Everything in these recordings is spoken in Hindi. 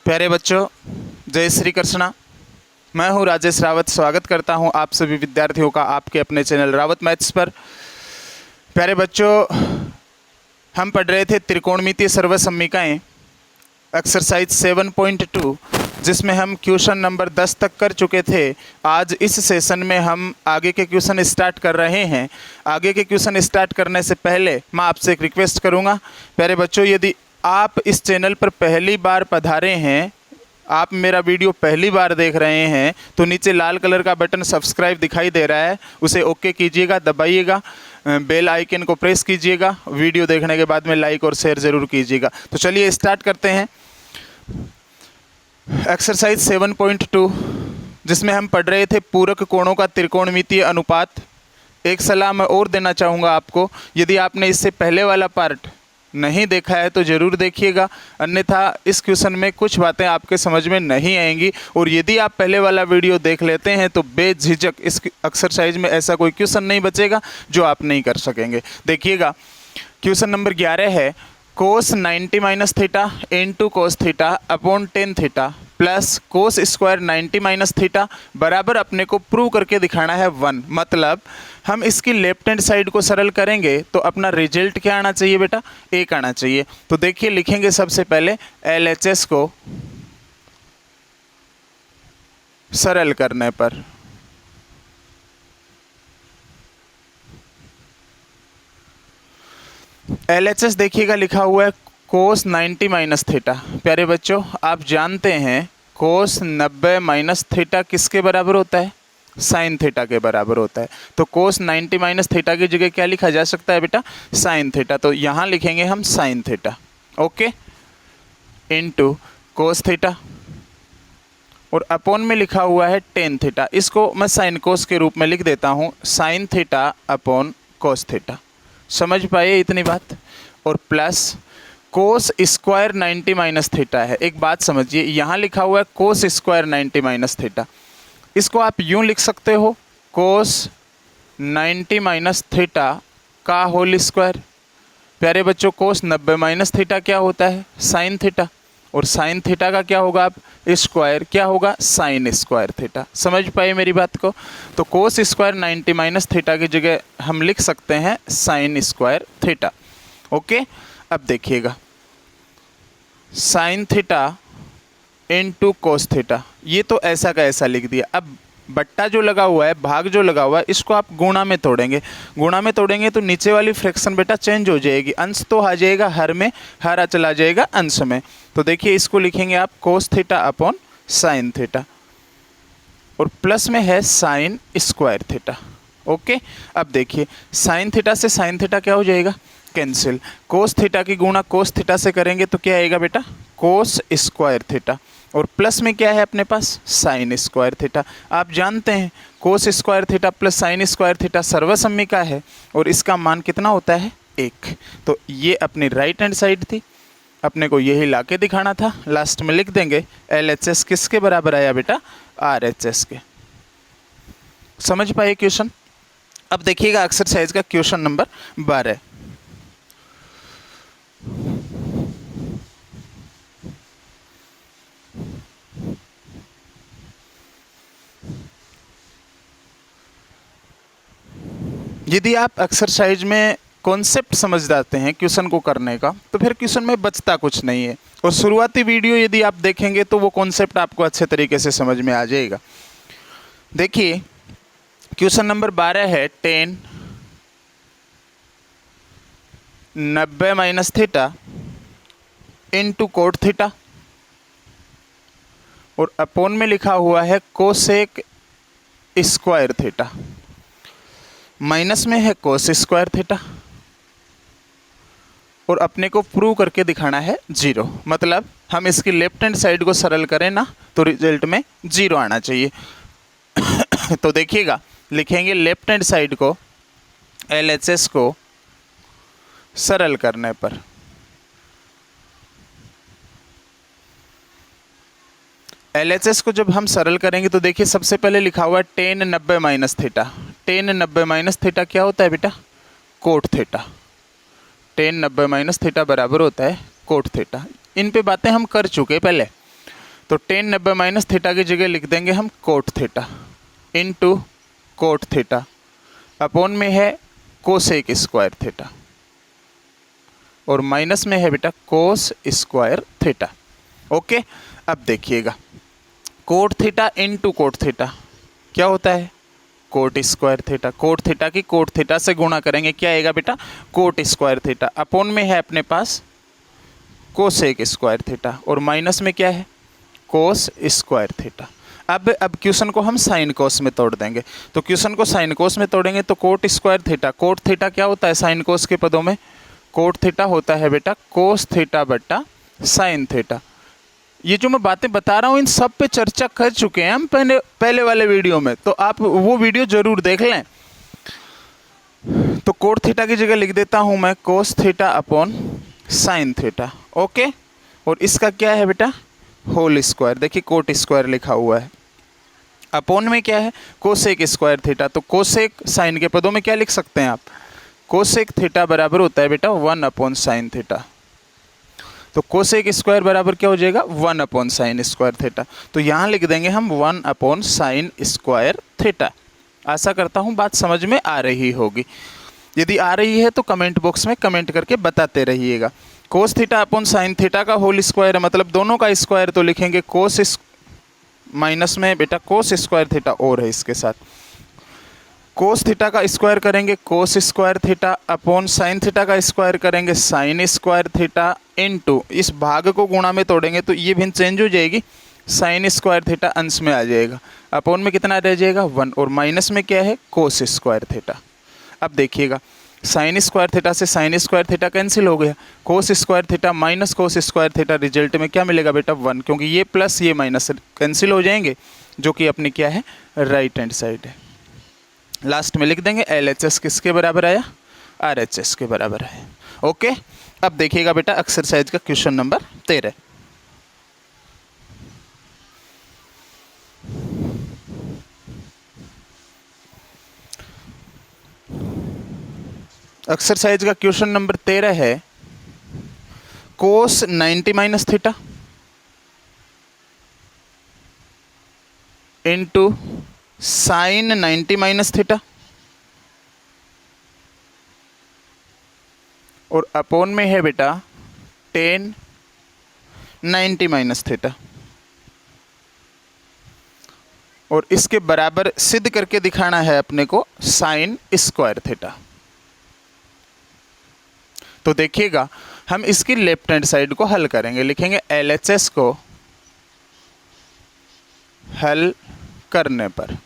प्यारे बच्चों, जय श्री कृष्णा। मैं हूं राजेश रावत। स्वागत करता हूं आप सभी विद्यार्थियों का आपके अपने चैनल रावत मैथ्स पर। प्यारे बच्चों, हम पढ़ रहे थे त्रिकोणमितीय सर्वसम्मिकाएं एक्सरसाइज 7.2, जिसमें हम क्वेश्चन नंबर 10 तक कर चुके थे। आज इस सेशन में हम आगे के क्वेश्चन स्टार्ट कर रहे हैं। आगे के क्वेश्चन स्टार्ट करने से पहले मैं आपसे एक रिक्वेस्ट करूंगा। प्यारे बच्चों, यदि आप इस चैनल पर पहली बार पधारे हैं, आप मेरा वीडियो पहली बार देख रहे हैं, तो नीचे लाल कलर का बटन सब्सक्राइब दिखाई दे रहा है, उसे ओके कीजिएगा, दबाइएगा, बेल आइकन को प्रेस कीजिएगा। वीडियो देखने के बाद में लाइक और शेयर ज़रूर कीजिएगा। तो चलिए स्टार्ट करते हैं एक्सरसाइज 7.2, जिसमें हम पढ़ रहे थे पूरक कोणों का त्रिकोणमितीय अनुपात। एक सलाह मैं और देना चाहूँगा आपको, यदि आपने इससे पहले वाला पार्ट नहीं देखा है तो ज़रूर देखिएगा, अन्यथा इस क्वेश्चन में कुछ बातें आपके समझ में नहीं आएंगी। और यदि आप पहले वाला वीडियो देख लेते हैं तो बेझिझक इस एक्सरसाइज में ऐसा कोई क्वेश्चन नहीं बचेगा जो आप नहीं कर सकेंगे। देखिएगा, क्वेश्चन नंबर 11 है, कोस 90 minus theta into cos theta upon tan theta plus cos square 90 minus theta बराबर अपने को प्रूव करके दिखाना है 1। मतलब हम इसकी लेफ्ट हैंड साइड को सरल करेंगे तो अपना रिजल्ट क्या आना चाहिए बेटा? 1 आना चाहिए। तो देखिए, लिखेंगे सबसे पहले LHS को सरल करने पर LHS देखिएगा लिखा हुआ है कोस 90 माइनस थीटा। प्यारे बच्चों, आप जानते हैं कोस 90 माइनस थीटा किसके बराबर होता है? साइन थीटा के बराबर होता है। तो कोस 90 माइनस थीटा की जगह क्या लिखा जा सकता है बेटा? Sine theta. तो यहाँ लिखेंगे हम sine theta, okay, into cos theta, और अपॉन में लिखा हुआ है टेन थीटा। इसको मैं साइन कोस के रूप में लिख देता हूँ, sign theta upon cos theta. समझ पाए इतनी बात? और plus cos square 90 minus theta है। एक बात समझिए, यहाँ लिखा हुआ है कोस स्क्वायर 90 माइनस थीटा। इसको आप यूँ लिख सकते हो, कोस 90 माइनस थीटा का होल स्क्वायर। प्यारे बच्चों, कोस 90 माइनस थीटा क्या होता है? Sine theta. और साइन थीटा का क्या होगा? आप स्क्वायर क्या होगा? Sign square theta. समझ पाए मेरी बात को? तो कोस स्क्वायर 90 माइनस थीटा की जगह हम लिख सकते हैं साइन स्क्वायर थीटा, ओके। अब देखिएगा, sine theta into cos theta, ये तो ऐसा का ऐसा लिख दिया। अब बट्टा जो लगा हुआ है, भाग जो लगा हुआ है, इसको आप गुणा में तोड़ेंगे। गुणा में तोड़ेंगे तो नीचे वाली फ्रैक्शन बेटा चेंज हो जाएगी, अंश तो आ जाएगा हर में, हरा चला जाएगा अंश में। तो देखिए, इसको लिखेंगे आप कोस थीटा अपॉन साइन थीटा, और प्लस में है साइन स्क्वायर थीटा, ओके। अब देखिए, साइन थीटा से साइन थीटा क्या हो जाएगा? कैंसिल। कोस थीटा की गुणा कोस थीटा से करेंगे तो क्या आएगा बेटा? कोस स्क्वायर थीटा, और प्लस में क्या है अपने पास? Sign square theta. आप जानते हैं cos square theta plus sine square theta सर्वसम्मिका है, और इसका मान कितना होता है? 1। तो ये अपनी राइट हैंड साइड थी, अपने को यही ला के दिखाना था। लास्ट में लिख देंगे LHS किसके बराबर आया बेटा? RHS के। समझ पाए क्वेश्चन? अब देखिएगा एक्सरसाइज का क्वेश्चन नंबर 12। यदि आप एक्सरसाइज में कॉन्सेप्ट समझ जाते हैं क्वेश्चन को करने का, तो फिर क्वेश्चन में बचता कुछ नहीं है। और शुरुआती वीडियो यदि आप देखेंगे तो वो कॉन्सेप्ट आपको अच्छे तरीके से समझ में आ जाएगा। देखिए, क्वेश्चन नंबर 12 है 10 90 minus theta into cot theta, और अपॉन में लिखा हुआ है कोसेक स्क्वायर थीटा, माइनस में है कोस स्क्वायर थीटा, और अपने को प्रूव करके दिखाना है 0। मतलब हम इसकी लेफ्ट हैंड साइड को सरल करें ना तो रिजल्ट में 0 आना चाहिए। तो देखिएगा, लिखेंगे लेफ्ट हैंड साइड को LHS को सरल करने पर LHS को जब हम सरल करेंगे तो देखिए, सबसे पहले लिखा हुआ है ten 90 minus theta. Ten 90 minus theta क्या होता है बेटा? Cot theta. Ten 90 minus theta बराबर होता है कोट थीटा। इन पे बातें हम कर चुके पहले। तो टेन 90 माइनस थीटा की जगह लिख देंगे हम cot theta into cot theta upon में है कोसेक स्क्वायर थीटा और माइनस में है बेटा कोस स्क्वायर थीटा। ओके, अब देखिएगा cot theta into cot theta क्या होता है coat square theta. Cot theta की कोट थीटा से गुणा करेंगे क्या आएगा बेटा कोट स्क्वायर थीटा अपॉन में है अपने पास कोसेक स्क्वायर थीटा और माइनस में क्या है कोस स्क्वायर थीटा। अब क्वेश्चन को हम साइन कोस में तोड़ देंगे। तो क्वेश्चन को साइन कोस में तोड़ेंगे तो coat square theta, cot theta क्या होता है साइन कोस के पदों में, कोट थीटा होता है बेटा कोस थीटा बट्टा साइन थीटा। ये जो मैं बातें बता रहा हूँ इन सब पे चर्चा कर चुके हैं हम पहले वाले वीडियो में, तो आप वो वीडियो जरूर देख लें। तो कोट थीटा की जगह लिख देता हूँ मैं कोस theta upon sine theta. Okay, और इसका क्या है बेटा होल स्क्वायर, देखिए कोट स्क्वायर लिखा हुआ है अपॉन में क्या है कोसेक स्क्वायर थीटा। तो कोसेक साइन के पदों में क्या लिख सकते हैं आप कोसेक थीटा बराबर होता है बेटा 1 अपॉन साइन थीटा। तो कोसेक स्क्वायर बराबर क्या हो जाएगा 1 अपॉन साइन स्क्वायर थीटा। तो यहाँ लिख देंगे हम 1 अपॉन साइन स्क्वायर थीटा। आशा करता हूँ बात समझ में आ रही होगी। यदि आ रही है तो कमेंट बॉक्स में कमेंट करके बताते रहिएगा। कोस थीटा अपॉन साइन थीटा का होल स्क्वायर है, मतलब दोनों का स्क्वायर, तो लिखेंगे कोस माइनस में बेटा कोस स्क्वायर थीटा और है इसके साथ, कोस थीटा का स्क्वायर करेंगे कोस square theta upon sine theta का स्क्वायर करेंगे साइन स्क्वायर थीटा इनटू इस भाग को गुणा में तोड़ेंगे तो ये भिन्न चेंज हो जाएगी, साइन स्क्वायर थीटा अंश में आ जाएगा अपॉन में कितना रह जाएगा 1 और माइनस में क्या है कोस स्क्वायर थीटा। अब देखिएगा साइन स्क्वायर थीटा से साइन स्क्वायर थीटा कैंसिल हो गया, कोस square theta minus cos square theta, result में क्या मिलेगा बेटा 1, क्योंकि ये प्लस ये माइनस कैंसिल हो जाएंगे जो कि अपनी क्या है राइट हैंड साइड है। लास्ट में लिख देंगे LHS किसके बराबर आया RHS के बराबर है। ओके, अब देखिएगा बेटा एक्सरसाइज का क्वेश्चन नंबर 13। एक्सरसाइज का क्वेश्चन नंबर 13 है कोस 90 minus theta into sine 90 minus theta और अपॉन में है बेटा टेन 90 माइनस थीटा और इसके बराबर सिद्ध करके दिखाना है अपने को साइन स्क्वायर थीटा। तो देखिएगा हम इसकी लेफ्ट हैंड साइड को हल करेंगे, लिखेंगे LHS को हल करने पर,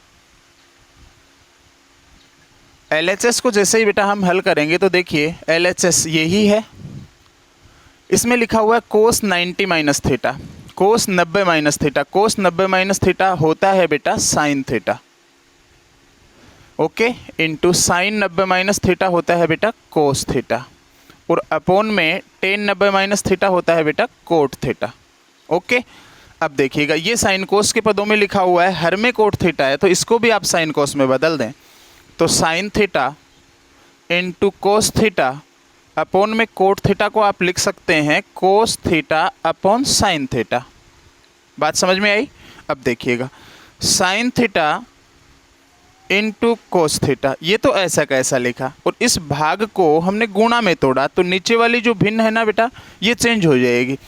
LHS को जैसे ही बेटा हम हल करेंगे तो देखिए LHS यही है, इसमें लिखा हुआ है कोस 90 minus theta, cos 90 minus theta, cos 90 minus theta होता है बेटा sine theta. Okay, into sine 90 minus theta होता है बेटा कोस थीटा और अपॉन में टेन 90 माइनस थीटा होता है बेटा कोट थीटा। ओके, अब देखिएगा ये साइन कोस के पदों में लिखा हुआ है, हर में कोट थीटा है तो इसको भी आप साइन कोस में बदल दें। तो sign theta into cos theta upon में कोट थीटा को आप लिख सकते हैं कोस थीटा अपॉन साइन थीटा। बात समझ में आई? अब देखिएगा sine theta into cos theta, ये तो ऐसा कैसा लिखा और इस भाग को हमने गुणा में तोड़ा तो नीचे वाली जो भिन्न है ना बेटा ये चेंज हो जाएगी,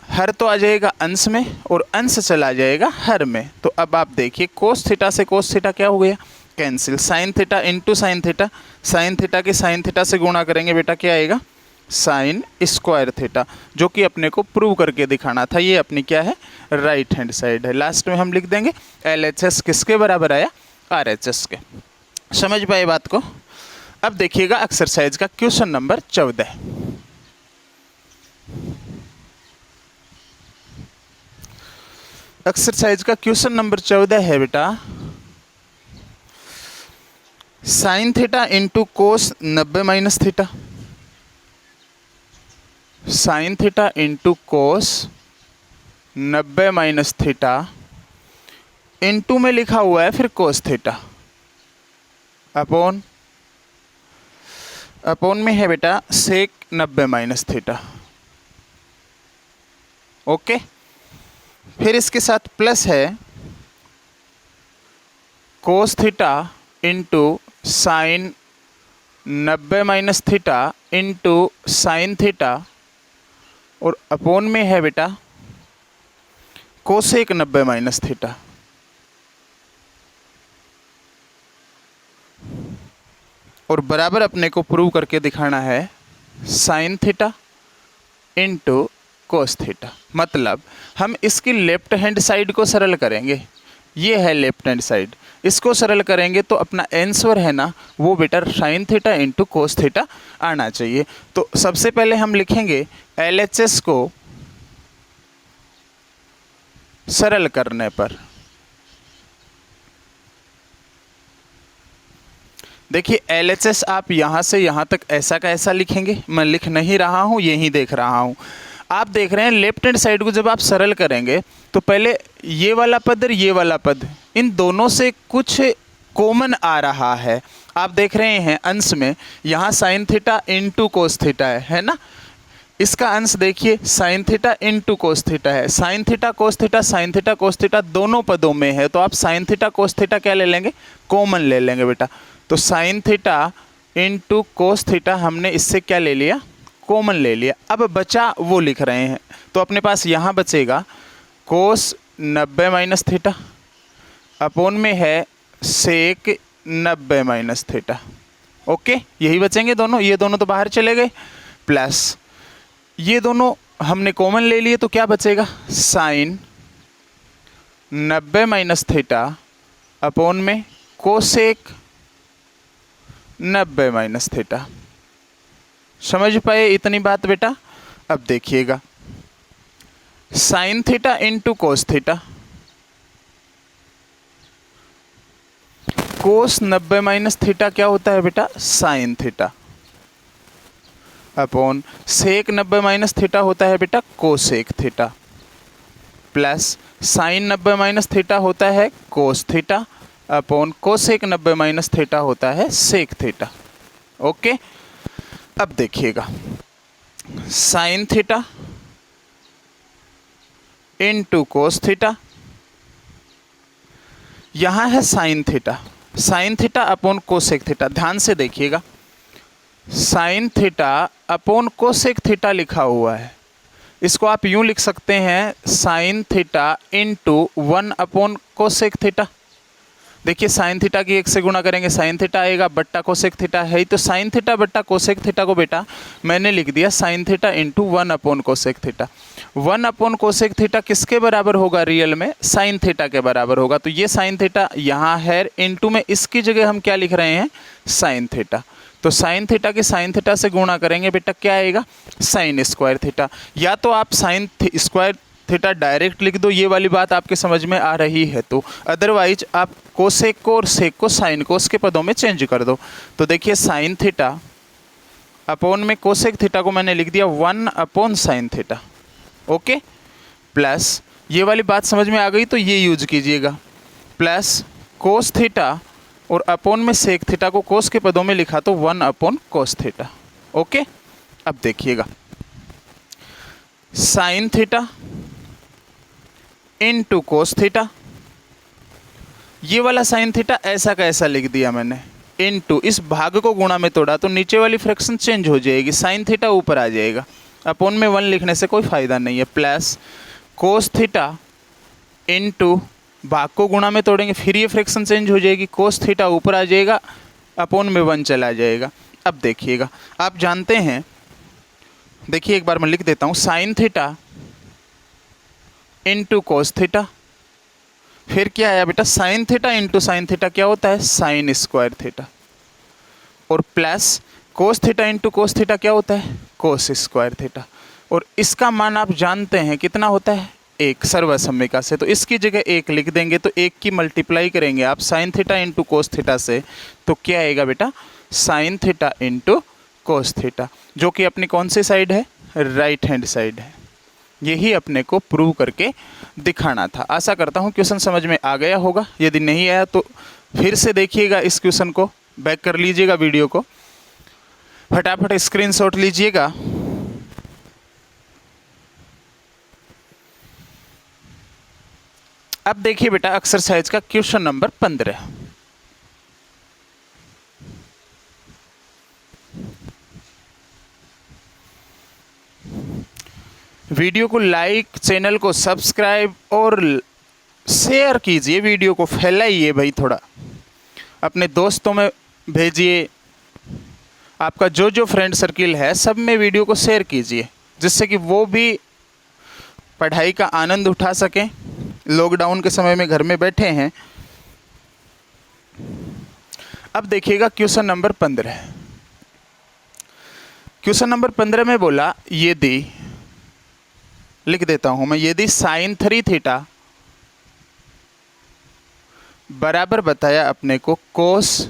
हर तो आ जाएगा अंश में और अंश चला जाएगा हर में। तो अब आप देखिए कोस थीटा से कोस थीटा क्या हो गया cancel, sign theta into sine theta, sine theta के साइन थीटा से गुणा करेंगे बेटा क्या आएगा साइन स्क्वायर थीटा, जो कि अपने को प्रूव करके दिखाना था। ये अपनी क्या है राइट हैंड साइड है। लास्ट में हम लिख देंगे LHS किसके बराबर आया RHS के। समझ पाए बात को? अब देखिएगा एक्सरसाइज का क्वेश्चन नंबर 14। एक्सरसाइज का क्वेश्चन नंबर 14 है बेटा साइन थीटा इंटू कोस 90 minus theta, sine theta into कोस 90 माइनस थीटा इंटू में लिखा हुआ है फिर कोस थीटा अपॉन में है बेटा सेक 90 माइनस थीटा। ओके, फिर इसके साथ प्लस है cos theta into sine 90 minus theta into sine theta, और अपोन में है बेटा कोसेक 90 माइनस थीटा। और बराबर अपने को प्रूव करके दिखाना है sine theta into cos theta. मतलब हम इसकी लेफ्ट हैंड साइड को सरल करेंगे, ये है लेफ्ट हैंड साइड, इसको सरल करेंगे तो अपना आंसर है ना वो बेटा sine theta into cos theta आना चाहिए। तो सबसे पहले हम लिखेंगे LHS को सरल करने पर, देखिए LHS आप यहाँ से यहाँ तक ऐसा का ऐसा लिखेंगे, मैं लिख नहीं रहा हूँ, यही देख रहा हूँ। आप देख रहे हैं लेफ्ट हैंड साइड को जब आप सरल करेंगे तो पहले ये वाला पद और ये वाला पद, इन दोनों से कुछ कॉमन आ रहा है। आप देख रहे हैं अंश में यहाँ sine theta into cos theta है ना, इसका अंश देखिए sine theta into cos theta है। Sine theta cos theta, sine theta cos theta दोनों पदों में है, तो आप साइन थीटा कोस थीटा क्या ले लेंगे, कॉमन ले लेंगे बेटा। तो sign theta into cos theta हमने इससे क्या ले लिया, कॉमन ले लिया। अब बचा वो लिख रहे हैं, तो अपने पास यहाँ बचेगा कोस 90 माइनस थीटा अपोन में है सेक 90 माइनस थीटा। ओके, यही बचेंगे दोनों, ये दोनों तो बाहर चले गए, प्लस ये दोनों हमने कॉमन ले लिए तो क्या बचेगा साइन 90 माइनस थीटा अपोन में कोसेक 90 माइनस थीटा। समझ पाए इतनी बात बेटा? अब देखिएगा sine theta into cos theta, cos 90 minus theta क्या होता है बेटा, sine theta, upon sec 90 minus theta होता है बेटा cosec theta, plus sine 90 minus theta होता है cos theta, upon cosec 90 minus theta होता है सेक थीटा। ओके, अब देखिएगा sine theta into cos theta, यहाँ है sine theta, sine theta upon cosec theta. ध्यान से देखिएगा sine theta upon cosec theta लिखा हुआ है, इसको आप यूं लिख सकते हैं sign theta into 1 upon cosec theta. देखिए साइन थीटा की 1 से गुणा करेंगे साइन थीटा आएगा, बट्टा कोसेक थीटा है ही, तो साइन थीटा बट्टा कोसेक थीटा को बेटा मैंने लिख दिया sign theta into 1 upon cosec theta. 1 upon cosec theta किसके बराबर होगा, रियल में साइन थीटा के बराबर होगा। तो ये साइन थीटा यहाँ है, इंटू में इसकी जगह हम क्या लिख रहे हैं साइन थीटा। तो साइन थीटा की साइन थीटा से गुणा करेंगे बेटा क्या आएगा साइन स्क्वायर थीटा। या तो आप साइन स्क्वायर थीटा डायरेक्ट लिख दो, ये वाली बात आपके समझ में आ रही है तो, अदरवाइज आप कोसेक को और सेक को साइन कोस के पदों में चेंज कर दो। तो देखिए साइन थीटा अपॉन में कोसेक थीटा को मैंने लिख दिया 1 upon sine theta. Okay, plus ये वाली बात समझ में आ गई तो ये यूज कीजिएगा, प्लस कोस थीटा और अपॉन में सेक थीटा को कोस के पदों में लिखा तो 1 अपॉन कोस थीटा। ओके, अब देखिएगा sine theta into cos theta, ये वाला साइन थीटा ऐसा का ऐसा लिख दिया मैंने, इंटू इस भाग को गुणा में तोड़ा तो नीचे वाली फ्रैक्शन चेंज हो जाएगी, साइन थीटा ऊपर आ जाएगा, अपॉन में 1 लिखने से कोई फायदा नहीं है, प्लस कोस थीटा इंटू भाग को गुणा में तोड़ेंगे फिर ये फ्रैक्शन चेंज हो जाएगी, कोस थीटा ऊपर आ जाएगा, अपॉन में 1 चला जाएगा। अब देखिएगा आप जानते हैं, देखिए एक बार मैं लिख देता हूँ sign theta into cos theta, फिर क्या आया बेटा sine theta into sine theta क्या होता है साइन स्क्वायर थीटा, और plus cos theta into cos theta क्या होता है कोस स्क्वायर थीटा। और इसका मान आप जानते हैं कितना होता है 1 सर्वसम्मिका से, तो इसकी जगह 1 लिख देंगे, तो 1 की मल्टीप्लाई करेंगे आप sign theta into cos theta से, तो क्या आएगा बेटा sine theta into cos theta, जो कि अपनी कौन सी साइड है राइट हैंड साइड है। यही अपने को प्रूव करके दिखाना था। आशा करता हूँ क्वेश्चन समझ में आ गया होगा, यदि नहीं आया तो फिर से देखिएगा इस क्वेश्चन को, बैक कर लीजिएगा वीडियो को, फटाफट स्क्रीनशॉट लीजिएगा। अब देखिए बेटा एक्सरसाइज का क्वेश्चन नंबर 15। वीडियो को लाइक, चैनल को सब्सक्राइब और शेयर कीजिए, वीडियो को फैलाइए भाई, थोड़ा अपने दोस्तों में भेजिए। आपका जो जो फ्रेंड सर्किल है सब में वीडियो को शेयर कीजिए, जिससे कि वो भी पढ़ाई का आनंद उठा सकें। लॉकडाउन के समय में घर में बैठे हैं। अब देखिएगा क्वेश्चन नंबर 15। क्वेश्चन नंबर 15 में बोला यदि, लिख देता हूं मैं, यदि साइन 3 थीटा बराबर बताया अपने को कोस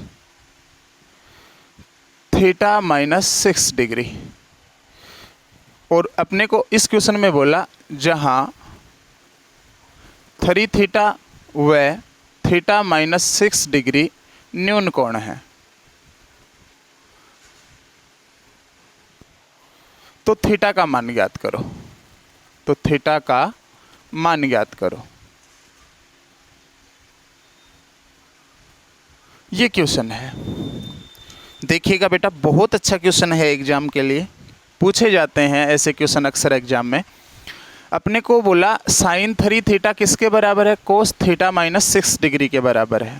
थीटा माइनस 6 डिग्री, और अपने को इस क्वेश्चन में बोला जहां 3 थीटा व थीटा माइनस 6 डिग्री न्यून कोण है, तो थीटा का मान ज्ञात करो। तो थीटा का मान ज्ञात करो। ये क्वेश्चन है, देखिएगा बेटा, बहुत अच्छा क्वेश्चन है, एग्जाम के लिए पूछे जाते हैं ऐसे क्वेश्चन अक्सर एग्जाम में। अपने को बोला साइन 3 थीटा किसके बराबर है, कोस थीटा माइनस 6 डिग्री के बराबर है।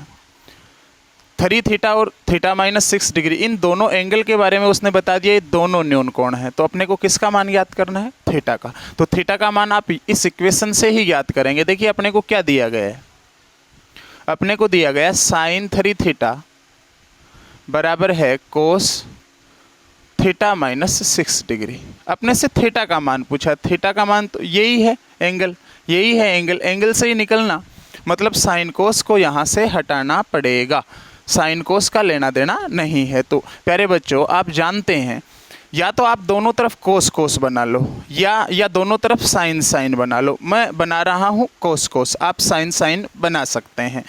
3 थीटा और थीटा माइनस 6 डिग्री, इन दोनों एंगल के बारे में उसने बता दिया, ये दोनों न्यून कोण है। तो अपने को किसका मान ज्ञात करना है, थीटा का। तो थीटा का मान आप इस इक्वेशन से ही ज्ञात करेंगे। देखिए अपने को क्या दिया गया है, अपने को दिया गया साइन 3 थीटा बराबर है कोस थीटा माइनस 6 डिग्री। अपने से थीटा का मान पूछा, थीटा का मान तो यही है एंगल, यही है एंगल, एंगल से ही निकलना, मतलब साइन कोस को यहाँ से हटाना पड़ेगा, साइन कोस का लेना देना नहीं है। तो प्यारे बच्चों आप जानते हैं, या तो आप दोनों तरफ कोस कोस बना लो, या दोनों तरफ साइन साइन बना लो। मैं बना रहा हूँ कोस कोस, आप साइन साइन बना सकते हैं।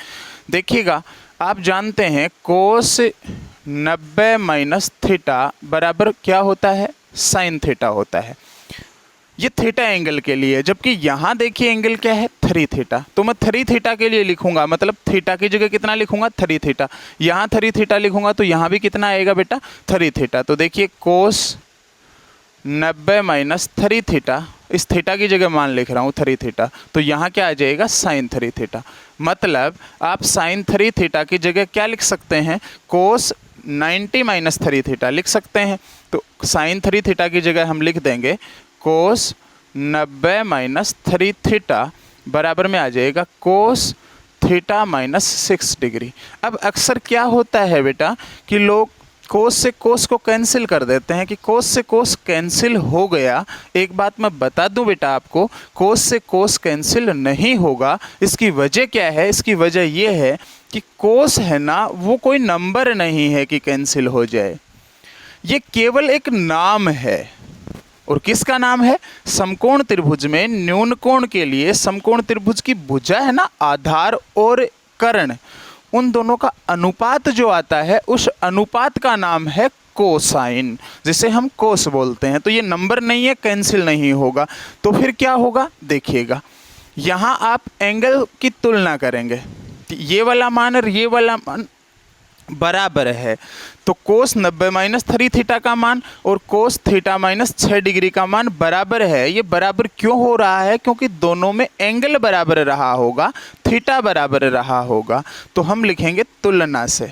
देखिएगा आप जानते हैं कोस 90 माइनस थीटा बराबर क्या होता है, साइन थीटा होता है। ये थीटा एंगल के लिए, जबकि यहाँ देखिए एंगल क्या है, 3 थीटा। तो मैं 3 थीटा के लिए लिखूंगा, मतलब थीटा की जगह कितना लिखूंगा, 3 थीटा। यहाँ 3 थीटा लिखूंगा तो यहाँ भी कितना आएगा बेटा, 3 थीटा। तो देखिए कोस 90 माइनस 3 थीटा, इस थीटा की जगह मान लिख रहा हूँ 3 थीटा, तो यहाँ क्या आ जाएगा, साइन 3 थीटा। मतलब आप साइन 3 थीटा की जगह क्या लिख सकते हैं, कोस 90 माइनस 3 थीटा लिख सकते हैं। तो साइन 3 थीटा की जगह हम लिख देंगे कोस 90 माइनस 3 थीटा बराबर में आ जाएगा कोस थीटा माइनस 6 डिग्री। अब अक्सर क्या होता है बेटा कि लोग कोस से कोस को कैंसिल कर देते हैं, कि कोस से कोस कैंसिल हो गया। एक बात मैं बता दूं बेटा आपको, कोस से कोस कैंसिल नहीं होगा। इसकी वजह क्या है, इसकी वजह ये है कि कोस है ना, वो कोई नंबर नहीं है कि कैंसिल हो जाए, ये केवल एक नाम है। और किसका नाम है, समकोण त्रिभुज में न्यून कोण के लिए समकोण त्रिभुज की भुजा है ना, आधार और कर्ण, उन दोनों का अनुपात जो आता है, उस अनुपात का नाम है कोसाइन, जिसे हम कोस बोलते हैं। तो ये नंबर नहीं है, कैंसिल नहीं होगा। तो फिर क्या होगा, देखिएगा यहाँ आप एंगल की तुलना करेंगे, ये वाला मान और ये वाला मान बराबर है, तो कोस 90 माइनस 3 थीटा का मान और कोस थीटा माइनस 6 डिग्री का मान बराबर है। ये बराबर क्यों हो रहा है, क्योंकि दोनों में एंगल बराबर रहा होगा, थीटा बराबर रहा होगा। तो हम लिखेंगे तुलना से,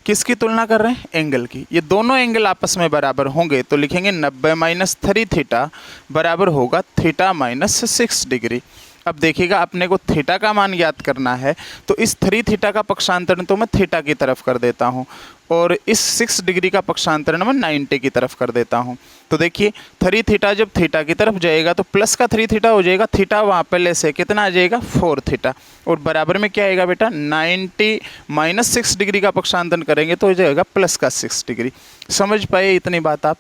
किसकी तुलना कर रहे हैं, एंगल की। ये दोनों एंगल आपस में बराबर होंगे तो लिखेंगे 90 माइनस 3 थीटा बराबर होगा थीटा माइनस 6 डिग्री। अब देखिएगा अपने को थीटा का मान ज्ञात करना है, तो इस 3 थीटा का पक्षांतरण तो मैं थीटा की तरफ कर देता हूँ, और इस 6 डिग्री का पक्षांतरण मैं 90 की तरफ कर देता हूँ। तो देखिए 3 थीटा जब थीटा की तरफ जाएगा तो प्लस का 3 थीटा हो जाएगा, थीटा वहाँ पहले से कितना आ जाएगा, 4 थीटा, और बराबर में क्या आएगा बेटा, 90 माइनस 6 डिग्री का पक्षांतरण करेंगे तो हो जाएगा प्लस का 6 डिग्री। समझ पाए इतनी बात आप।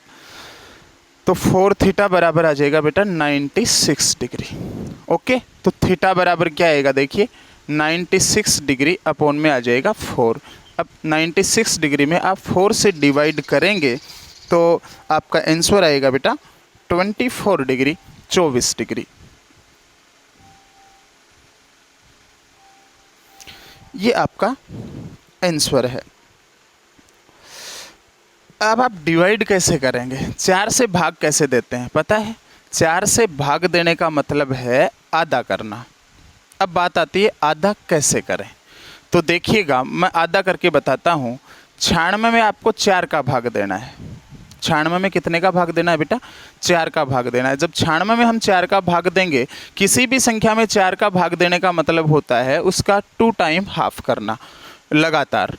तो 4 थीटा बराबर आ जाएगा बेटा 96 डिग्री। ओके, तो थीटा बराबर क्या आएगा, देखिए 96 डिग्री अपॉन में आ जाएगा 4। अब 96 डिग्री में आप 4 से डिवाइड करेंगे तो आपका आंसर आएगा बेटा 24 डिग्री, 24 डिग्री। ये आपका आंसर है। अब आप डिवाइड कैसे करेंगे, 4 से भाग कैसे देते हैं पता है? 4 से भाग देने का मतलब है आधा करना। अब बात आती है आधा कैसे करें, तो देखिएगा मैं आधा करके बताता हूँ। 96 में आपको 4 का भाग देना है। 96 में कितने का भाग देना है बेटा? 4 का भाग देना है। जब 96 में हम 4 का भाग देंगे, किसी भी संख्या में 4 का भाग देने का मतलब होता है उसका 2 टाइम हाफ करना लगातार।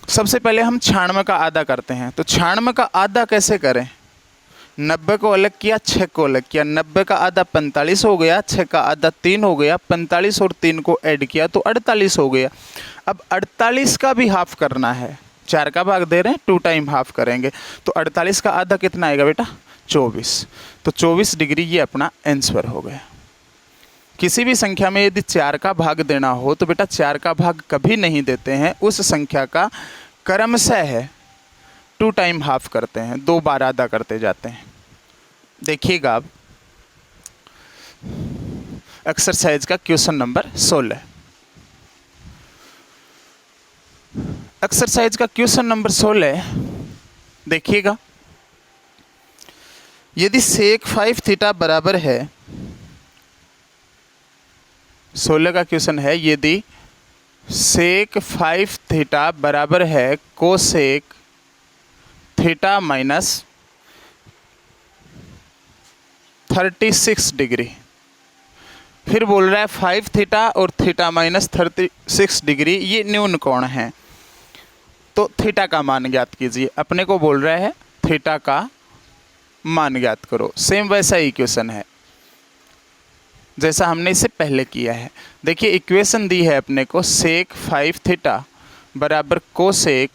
सबसे पहले हम 96 का आधा करते हैं, तो 96 का आधा कैसे करें? 90 को अलग किया, 6 को अलग किया, 90 का आधा 45 हो गया, 6 का आधा 3 हो गया, 45 और 3 को ऐड किया तो 48 हो गया। अब 48 का भी हाफ करना है, 4 का भाग दे रहे हैं, 2 टाइम हाफ करेंगे, तो 48 का आधा कितना आएगा बेटा? 24। तो 24 डिग्री ये अपना आंसर हो गया। किसी भी संख्या में यदि 4 का भाग देना हो तो बेटा 4 का भाग कभी नहीं देते हैं, उस संख्या का क्रमशः है 2 टाइम हाफ करते हैं, 2 बार आधा करते जाते हैं। देखिएगा अब एक्सरसाइज का क्वेश्चन नंबर 16। एक्सरसाइज का क्वेश्चन नंबर 16 देखिएगा, यदि सेक 5 थीटा बराबर है, 16 का क्वेश्चन है, यदि सेक 5 थीटा बराबर है कोसेक थीटा माइनस 36 डिग्री। फिर बोल रहा है 5 थीटा और थीटा माइनस 36 डिग्री ये न्यून कोण है, तो थीटा का मान ज्ञात कीजिए। अपने को बोल रहा है थीटा का मान ज्ञात करो। सेम वैसा ही इक्वेशन है जैसा हमने इसे पहले किया है। देखिए इक्वेशन दी है अपने को, सेक 5 थीटा बराबर कोसेक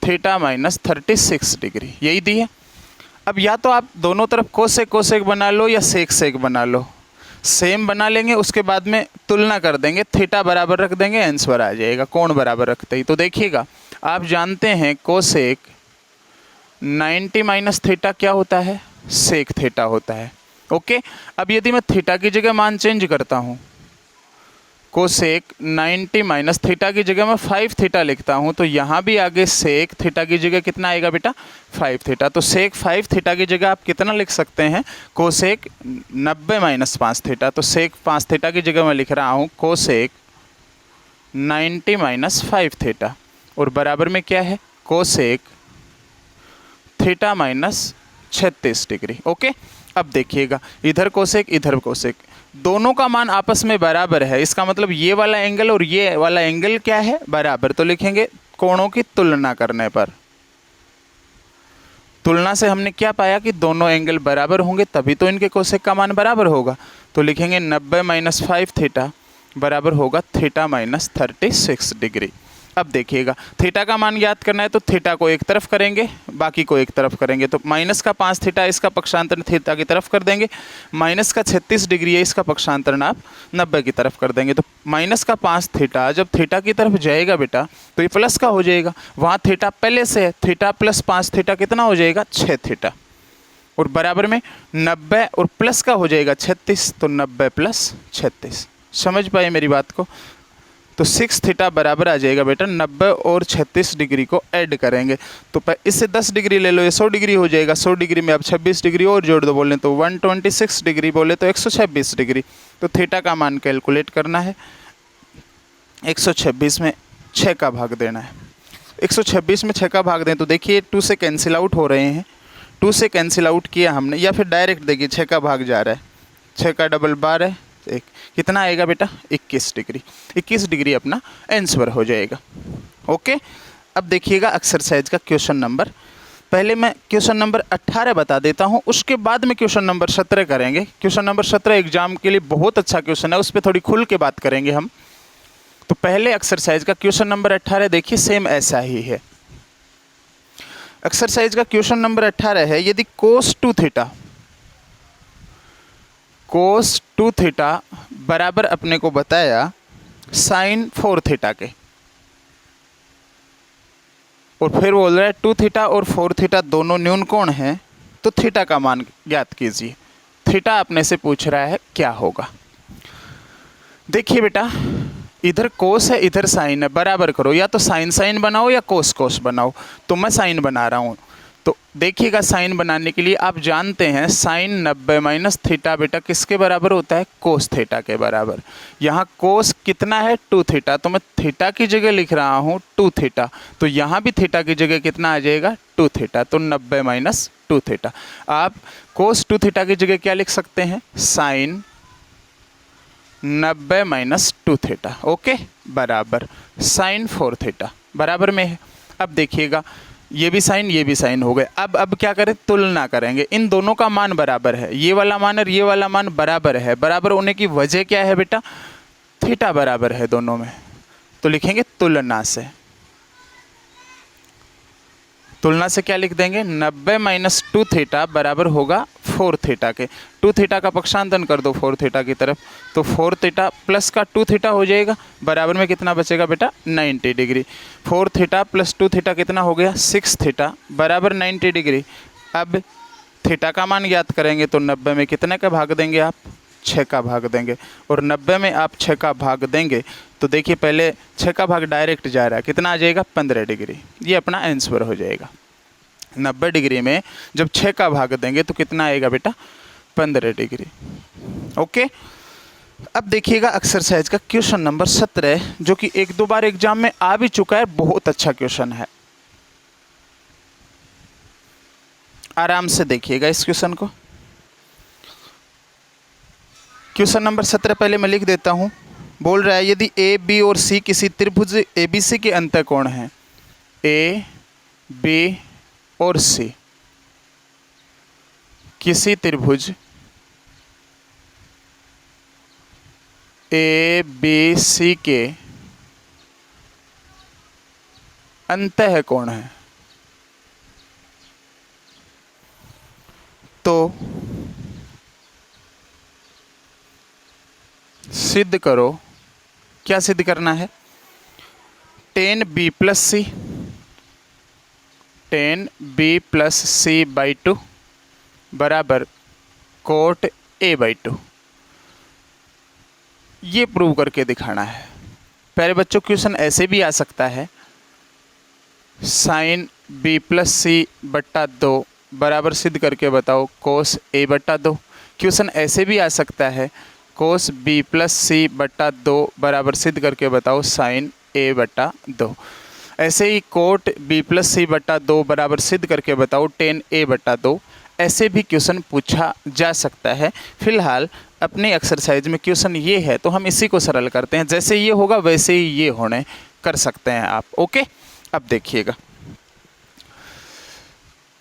थीटा माइनस 36 डिग्री, यही दी है। अब या तो आप दोनों तरफ कोसेक कोसेक बना लो या सेक सेक बना लो, सेम बना लेंगे, उसके बाद में तुलना कर देंगे, थीटा बराबर रख देंगे, आंसर आ जाएगा कोण बराबर रखते ही। तो देखिएगा आप जानते हैं कोसेक 90 माइनस थीटा क्या होता है? सेक थीटा होता है। ओके, अब यदि मैं थीटा की जगह मान चेंज करता हूँ, कोसेक 90 माइनस थीटा की जगह मैं 5 थीटा लिखता हूँ, तो यहाँ भी आगे सेक थीटा की जगह कितना आएगा बेटा? 5 थीटा। तो सेक 5 थीटा की जगह आप कितना लिख सकते हैं? Cosec 90 minus 5 theta. तो सेक 5 थीटा की जगह मैं लिख रहा हूँ कोसेक 90 माइनस 5 थीटा, और बराबर में क्या है? Cosec theta minus 36 degree. Okay, अब देखिएगा इधर कोसेक इधर कोसेक, दोनों का मान आपस में बराबर है, इसका मतलब ये वाला एंगल और ये वाला एंगल क्या है? बराबर। तो लिखेंगे कोणों की तुलना करने पर, तुलना से हमने क्या पाया कि दोनों एंगल बराबर होंगे, तभी तो इनके कोसेक का मान बराबर होगा। तो लिखेंगे 90 माइनस 5 थीटा बराबर होगा थीटा माइनस 36 डिग्री। अब देखिएगा थीटा का मान ज्ञात करना है, तो थीटा को एक तरफ करेंगे, बाकी को एक तरफ करेंगे, तो माइनस का 5 थीटा इसका पक्षांतरण थीटा की तरफ कर देंगे, माइनस का 36 डिग्री है इसका पक्षांतरण आप 90 की तरफ कर देंगे। तो माइनस का 5 थीटा जब थीटा की तरफ जाएगा बेटा तो ये प्लस का हो जाएगा, वहाँ थीटा पहले से है, थीटा प्लस 5 थीटा कितना हो जाएगा? 6 थीटा, और बराबर में 90 और प्लस का हो जाएगा 36, तो 90 प्लस 36। समझ पाए मेरी बात को? तो 6 थीटा बराबर आ जाएगा बेटा 90 और 36 डिग्री को ऐड करेंगे, तो इससे 10 डिग्री ले लो, ये 100 डिग्री हो जाएगा। 100 डिग्री में अब 26 डिग्री और जोड़ दो, बोले तो 126 डिग्री, बोले तो 126 डिग्री। तो थीटा का मान कैलकुलेट करना है, 126 में 6 का भाग देना है। 126 में 6 का भाग दें तो देखिए 2 से कैंसिल आउट हो रहे हैं, 2 से कैंसिल आउट किया हमने, या फिर डायरेक्ट देखिए 6 का भाग जा रहा है, 6 का डबल 12, एक कितना आएगा बेटा? 21 डिग्री। 21 डिग्री अपना आंसर हो जाएगा। ओके, अब देखिएगा एक्सरसाइज का क्वेश्चन नंबर, पहले मैं क्वेश्चन नंबर 18 बता देता हूं, उसके बाद में क्वेश्चन नंबर 17 करेंगे। क्वेश्चन नंबर 17 एग्जाम के लिए बहुत अच्छा क्वेश्चन है, उस पर थोड़ी खुल के बात करेंगे हम। तो पहले एक्सरसाइज का क्वेश्चन नंबर 18 देखिए, सेम ऐसा ही है। एक्सरसाइज का क्वेश्चन नंबर 18 है, यदि कोस 2 थीटा बराबर अपने को बताया साइन 4 थीटा के, और फिर बोल रहा है 2 थीटा और 4 थीटा दोनों न्यून कोण हैं, तो थीटा का मान ज्ञात कीजिए। थीटा अपने से पूछ रहा है क्या होगा। देखिए बेटा इधर कोस है इधर साइन है, बराबर करो, या तो साइन साइन बनाओ या कोस कोस बनाओ। तो मैं साइन बना रहा हूँ। तो देखिएगा साइन बनाने के लिए आप जानते हैं साइन 90 माइनस थीटा बेटा किसके बराबर होता है, कोस थीटा के बराबर। यहाँ कोस कितना है 2 थीटा, तो मैं थीटा की जगह लिख रहा हूँ 2 थीटा। तो यहाँ भी थीटा की जगह कितना आ जाएगा 2 थीटा, तो 90 माइनस 2 थीटा। आप कोस 2 थीटा की जगह क्या लिख सकते हैं, साइन 90 माइनस 2 थीटा, ओके, बराबर साइन 4 थीटा बराबर में है। अब देखिएगा ये भी साइन हो गए। अब क्या करें, तुलना करेंगे। इन दोनों का मान बराबर है, ये वाला मान और ये वाला मान बराबर है। बराबर होने की वजह क्या है बेटा, थीटा बराबर है दोनों में। तो लिखेंगे तुलना से। तुलना से क्या लिख देंगे, 90 माइनस 2 थीटा बराबर होगा 4 थीटा के। 2 थीटा का पक्षांतन कर दो 4 थीटा की तरफ, तो 4 थीटा प्लस का 2 थीटा हो जाएगा। बराबर में कितना बचेगा बेटा 90 डिग्री। 4 थीटा प्लस 2 थीटा कितना हो गया 6 थीटा बराबर 90 डिग्री। अब थीटा का मान ज्ञात करेंगे तो 90 में कितने का भाग देंगे आप, 6 का भाग देंगे। और 90 में आप 6 का भाग देंगे तो देखिए पहले 6 का भाग डायरेक्ट जा रहा है, कितना आ जाएगा 15 डिग्री। ये अपना आंसर हो जाएगा। 90 डिग्री में जब 6 का भाग देंगे तो कितना आएगा बेटा 15 डिग्री, ओके। अब देखिएगा एक्सरसाइज का क्वेश्चन नंबर 17, जो कि 1-2 बार एग्जाम में आ भी चुका है। बहुत अच्छा क्वेश्चन है, आराम से देखिएगा इस क्वेश्चन को। क्वेश्चन नंबर 17 पहले मैं लिख देता हूं। बोल रहा है यदि ए बी और सी किसी त्रिभुज एबीसी के अंतःकोण हैं, ए बी और सी किसी त्रिभुज ए बी सी के अंतःकोण है, तो सिद्ध करो। क्या सिद्ध करना है, tan b plus C, tan b plus C by 2 बराबर कोट a बाई 2। ये प्रूव करके दिखाना है। प्यारे बच्चों क्वेश्चन ऐसे भी आ सकता है, साइन b प्लस सी बट्टा 2 बराबर सिद्ध करके बताओ कोस a बट्टा 2। क्वेश्चन ऐसे भी आ सकता है, कोस b प्लस सी बट्टा 2 बराबर सिद्ध करके बताओ साइन a बट्टा 2। ऐसे ही कोट b प्लस सी बट्टा 2 बराबर सिद्ध करके बताओ tan a बट्टा 2। ऐसे भी क्वेश्चन पूछा जा सकता है। फिलहाल अपनी एक्सरसाइज में क्वेश्चन ये है तो हम इसी को सरल करते हैं। जैसे ये होगा वैसे ही ये होने कर सकते हैं आप, ओके। अब देखिएगा,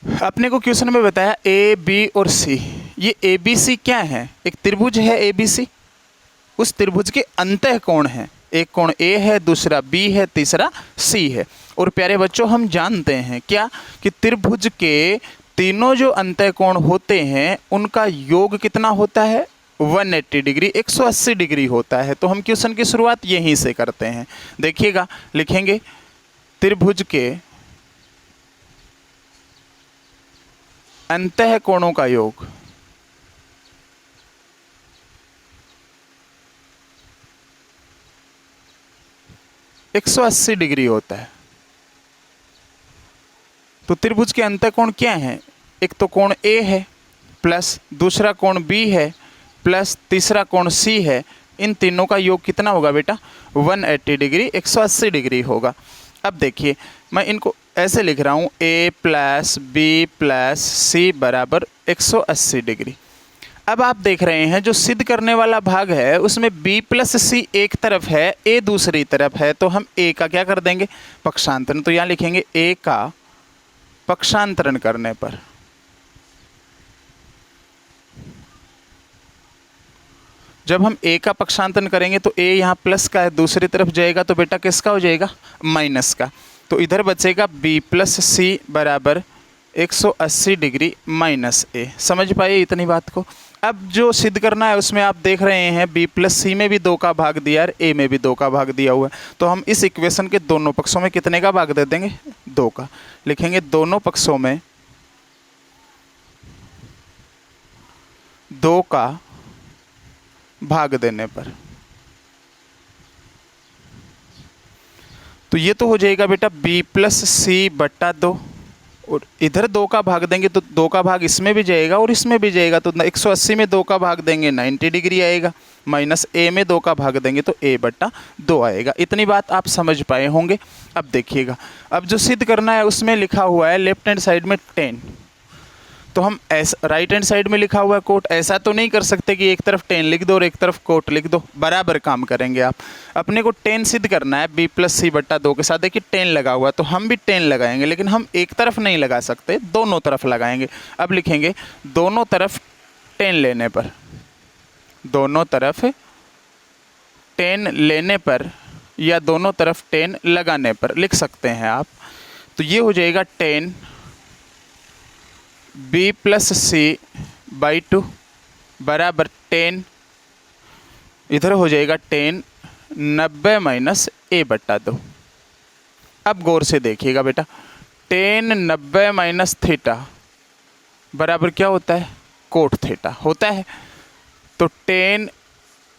अपने को क्वेश्चन में बताया ए बी और सी। ये ए बी सी क्या है, एक त्रिभुज है ए बी सी। उस त्रिभुज के अंतःकोण है, एक कोण ए है, दूसरा बी है, तीसरा सी है। और प्यारे बच्चों हम जानते हैं क्या कि त्रिभुज के तीनों जो अंतःकोण होते हैं उनका योग कितना होता है 180 डिग्री, 180 डिग्री होता है। तो हम क्वेश्चन की शुरुआत यहीं से करते हैं। देखिएगा, लिखेंगे त्रिभुज के अंतःकोणों का योग एक 180 डिग्री होता है। तो त्रिभुज के अंतःकोण क्या हैं, एक तो कोण ए है, प्लस दूसरा कोण बी है, प्लस तीसरा कोण सी है। इन तीनों का योग कितना होगा बेटा 180 डिग्री, 180 डिग्री होगा। अब देखिए मैं इनको ऐसे लिख रहा हूँ, ए प्लस बी प्लस सी बराबर 180 डिग्री। अब आप देख रहे हैं जो सिद्ध करने वाला भाग है उसमें b प्लस सी एक तरफ है, a दूसरी तरफ है। तो हम a का क्या कर देंगे पक्षांतरण। तो यहाँ लिखेंगे a का पक्षांतरण करने पर जब हम a का पक्षांतरण करेंगे तो a यहाँ प्लस का है, दूसरी तरफ जाएगा तो बेटा किसका हो जाएगा माइनस का। तो इधर बचेगा b प्लस सी बराबर 180 डिग्री माइनस a। समझ पाइए इतनी बात को। अब जो सिद्ध करना है उसमें आप देख रहे हैं b प्लस सी में भी 2 का भाग दिया और a में भी 2 का भाग दिया हुआ है। तो हम इस इक्वेशन के दोनों पक्षों में कितने का भाग दे देंगे 2 का। लिखेंगे दोनों पक्षों में 2 का भाग देने पर तो ये तो हो जाएगा बेटा b प्लस सी बट्टा 2, और इधर 2 का भाग देंगे तो 2 का भाग इसमें भी जाएगा और इसमें भी जाएगा, तो 180 में 2 का भाग देंगे 90 डिग्री आएगा, माइनस a में 2 का भाग देंगे तो a बट्टा 2 आएगा। इतनी बात आप समझ पाए होंगे। अब देखिएगा, अब जो सिद्ध करना है उसमें लिखा हुआ है लेफ्ट हैंड साइड में 10, तो हम ऐसा राइट हैंड साइड में लिखा हुआ है कोट, ऐसा तो नहीं कर सकते कि एक तरफ 10 लिख दो और एक तरफ कोट लिख दो, बराबर काम करेंगे आप। अपने को 10 सिद्ध करना है b प्लस सी बट्टा 2 के साथ, देखिए 10 लगा हुआ है तो हम भी 10 लगाएंगे, लेकिन हम एक तरफ नहीं लगा सकते, दोनों तरफ लगाएंगे। अब लिखेंगे दोनों तरफ 10 लेने पर, दोनों तरफ 10 लेने पर या दोनों तरफ 10 लगाने पर लिख सकते हैं आप। तो ये हो जाएगा 10 b प्लस सी बाई 2 बराबर 10, इधर हो जाएगा 10 90 माइनस a बट्टा 2। अब गौर से देखिएगा बेटा, 10 90 माइनस थीटा बराबर क्या होता है, कोट थीटा होता है। तो 10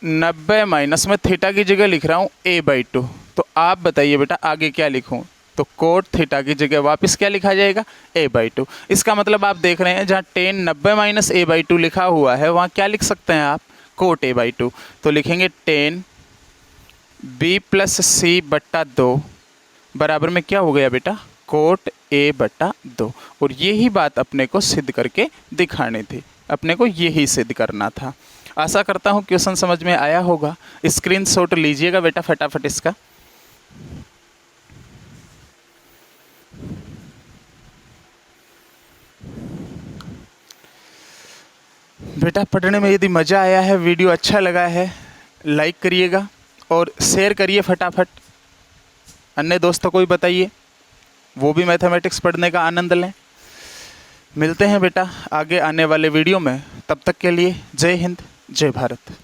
90 माइनस में थीटा की जगह लिख रहा हूँ a बाई 2, तो आप बताइए बेटा आगे क्या लिखूँ, तो कोट थीटा की जगह वापस क्या लिखा जाएगा, a बाई 2। इसका मतलब आप देख रहे हैं जहाँ 10 90 माइनस a बाई 2 लिखा हुआ है वहाँ क्या लिख सकते हैं आप, कोट a बाई 2। तो लिखेंगे 10 b प्लस सी बट्टा 2 बराबर में क्या हो गया बेटा, कोट a बट्टा 2। और यही बात अपने को सिद्ध करके दिखानी थी, अपने को यही सिद्ध करना था। आशा करता हूँ क्वेश्चन समझ में आया होगा। स्क्रीनशॉट लीजिएगा बेटा फटाफट इसका। बेटा पढ़ने में यदि मज़ा आया है, वीडियो अच्छा लगा है, लाइक करिएगा और शेयर करिए फटाफट, अन्य दोस्तों को भी बताइए, वो भी मैथमेटिक्स पढ़ने का आनंद लें। मिलते हैं बेटा आगे आने वाले वीडियो में, तब तक के लिए जय हिंद जय भारत।